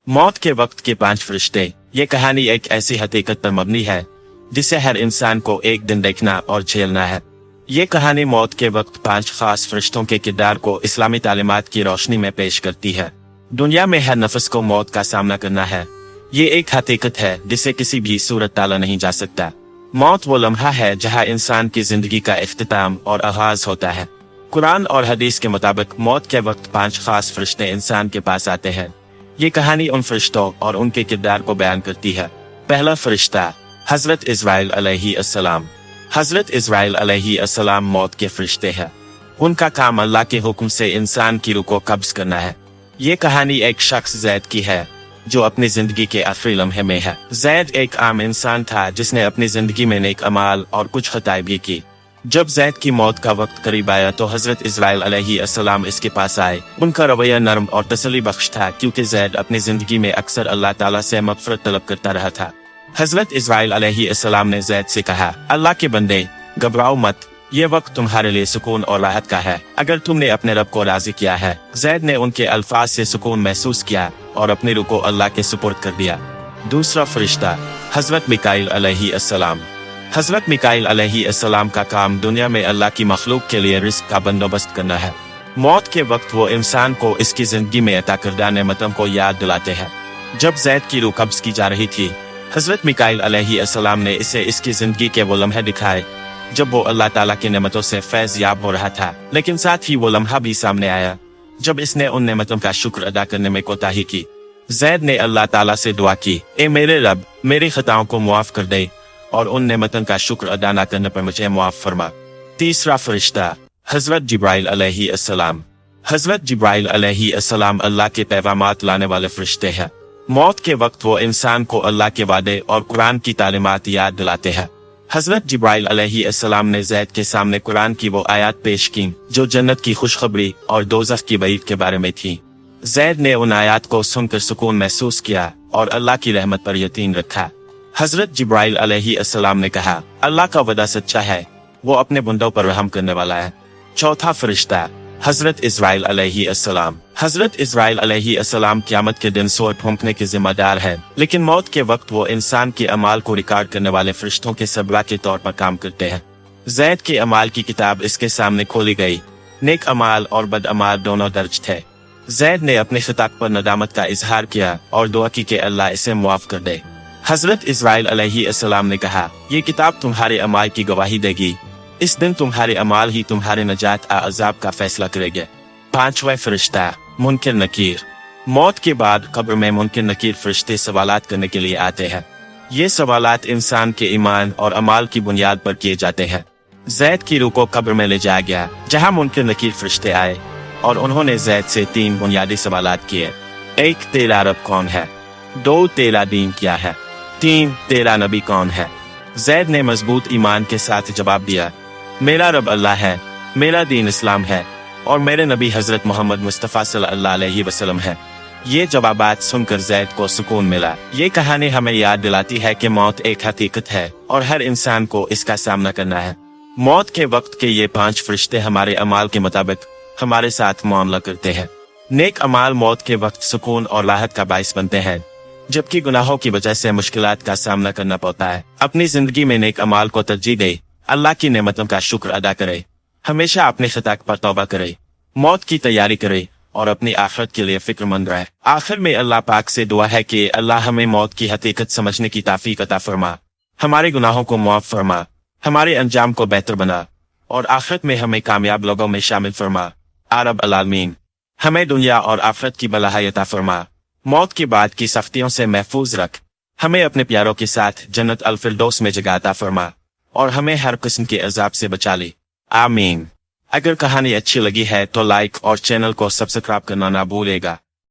मौत के वक्त के 5 फरिश्ते। ये कहानी एक ऐसी हकीकत पर मबनी है जिसे हर इंसान को एक दिन देखना और झेलना है। ये कहानी मौत के वक्त 5 खास फरिश्तों के किरदार को इस्लामी तालीमात की रोशनी में पेश करती है। दुनिया में हर नफ्स को मौत का सामना करना है। ये एक हकीकत है जिसे किसी भी सूरत टाला नहीं जा सकता। मौत वो लम्हा है जहाँ इंसान की जिंदगी का इख्तिताम और आगाज होता है। कुरान और हदीस के मुताबिक मौत के वक्त 5 खास फरिश्ते इंसान के पास आते हैं। ये कहानी उन फरिश्तों और उनके किरदार को बयान करती है। पहला फरिश्ता हजरत इस्राइल अलैहिस्सलाम। हजरत इस्राइल अलैहिस्सलाम मौत के फरिश्ते हैं। उनका काम अल्लाह के हुक्म से इंसान की रूह को कब्ज करना है। ये कहानी एक शख्स जैद की है जो अपनी जिंदगी के आखिरी लम्हे में है। जैद एक आम इंसान था जिसने अपनी जिंदगी में नेक अमाल और कुछ खताएं भी की। जब जैद की मौत का वक्त करीब आया तो हजरत इस्राइल अलैहिस्सलाम इसके पास आए। उनका रवैया नरम और तसल्ली बख्श था क्योंकि जैद अपनी जिंदगी में अक्सर अल्लाह ताला से मग़फ़िरत तलब करता रहा था। हजरत इस्राइल अलैहिस्सलाम ने जैद से कहा, अल्लाह के बंदे, घबराओ मत, ये वक्त तुम्हारे लिए सुकून और राहत का है अगर तुमने अपने रब को राजी किया है। जैद ने उनके अल्फाज से सुकून महसूस किया और अपनी रूह को अल्लाह के सुपुर्द कर दिया। दूसरा फरिश्ता हजरत मिकाईल अलैहिस्सलाम। हजरत मिकाईल अलैहिस्सलाम का काम दुनिया में अल्लाह की मखलूक के लिए रिस्क का बंदोबस्त करना है। मौत के वक्त वो इंसान को इसकी जिंदगी में अता करदा नेमतों को याद दिलाते हैं। जब जैद की रूह कब्ज की जा रही थी, हजरत मिकाईल अलैहिस्सलाम ने इसे इसकी जिंदगी के वो लम्हे दिखाए जब वो अल्लाह ताला की नेमतों से फैज याब हो रहा था। लेकिन साथ ही वो लम्हा भी सामने आया जब इसने उन नेमतों का शुक्र अदा करने में कोताही की। जैद ने अल्लाह ताला से दुआ की, ए मेरे रब, मेरी खताओं को मुआफ कर दे और उन नेमतों का शुक्र अदा न करने पर मुझे मुआफ फरमा। तीसरा फरिश्ता हजरत जिब्राइल अलैहिस्सलाम। हजरत जिब्राइल अलैहिस्सलाम अल्लाह के पैगामात लाने वाले फरिश्ते हैं। मौत के वक्त वो इंसान को अल्लाह के वादे और कुरान की तालीमात याद दिलाते हैं। हजरत जिब्राइल अलैहिस्सलाम ने जैद के सामने कुरान की वो आयत पेश की जो जन्नत की खुशखबरी और दोज़ख की वईद के बारे में थी। जैद ने उन आयत को सुनकर सुकून महसूस किया और अल्लाह की रहमत पर यकीन रखा। हजरत जिब्राइल अलैहिस्सलाम ने कहा, अल्लाह का वदा सच्चा है, वो अपने बंदों पर रहम करने वाला है। चौथा फरिश्ता हजरत इस्राइल अलैहिस्सलाम। हजरत इस्राइल अलैहिस्सलाम क़यामत के दिन सूर फूंकने के जिम्मेदार है, लेकिन मौत के वक्त वो इंसान के अमाल को रिकॉर्ड करने वाले फरिश्तों के सबरा के तौर पर काम करते हैं। जैद के अमाल की किताब इसके सामने खोली गई। नेक अमाल और बद अमाल दोनों दर्ज थे। जैद ने अपने खिताब पर नदामत का इजहार किया और दुआ की कि अल्लाह इसे मुआफ कर दे। हजरत इस्राइल अलैहिस्सलाम ने कहा, ये किताब तुम्हारे अमाल की गवाही देगी। इस दिन तुम्हारे अमाल ही तुम्हारे नजात अज़ाब का फैसला करेंगे। पांचवा फरिश्ता मुनकिर नकीर। मौत के बाद कब्र में मुनकिर नकीर फरिश्ते सवालात करने के लिए आते हैं। ये सवालात इंसान के ईमान और अमाल की बुनियाद पर किए जाते हैं। जैद की रूह को कब्र में ले जाया गया जहां मुनकिर नकीर फरिश्ते आए और उन्होंने जैद से 3 बुनियादी सवालात किए। 1, तेरा रब कौन है? 2, तेरा दीन क्या है? 3, तेरा नबी कौन है? जैद ने मजबूत ईमान के साथ जवाब दिया, मेरा रब अल्लाह है, मेरा दीन इस्लाम है और मेरे नबी हजरत मोहम्मद मुस्तफ़ा सल्लल्लाहु अलैहि वसल्लम है। ये जवाबात सुनकर जैद को सुकून मिला। ये कहानी हमें याद दिलाती है कि मौत एक हकीकत है और हर इंसान को इसका सामना करना है। मौत के वक्त के ये 5 फरिश्ते हमारे अमाल के मुताबिक हमारे साथ मामला करते हैं। नेक अमाल मौत के वक्त सुकून और राहत का बाइस बनते हैं, जबकि गुनाहों की वजह से मुश्किलात का सामना करना पड़ता है। अपनी जिंदगी में नेक अमाल को तरजीह दे, अल्लाह की नेमतों का शुक्र अदा करे, हमेशा अपने खता पर तौबा करे, मौत की तैयारी करे और अपनी आखिरत के लिए फिक्रमंद रहे। आखिर में अल्लाह पाक से दुआ है कि अल्लाह हमें मौत की हकीकत समझने की तौफीक अता फरमा, हमारे गुनाहों को मुआफ फरमा, हमारे अंजाम को बेहतर बना और आखिरत में हमें कामयाब लोगों में शामिल फरमा। रब आलमीन हमें दुनिया और आखिरत की भलाई अता फरमा, मौत के बाद की सख्तियों से महफूज रख, हमें अपने प्यारों के साथ जन्नत अल फिरदौस में जगह अता फरमा और हमें हर किस्म के अजाब से बचा ले। आमीन। अगर कहानी अच्छी लगी है तो लाइक और चैनल को सब्सक्राइब करना ना भूलेगा।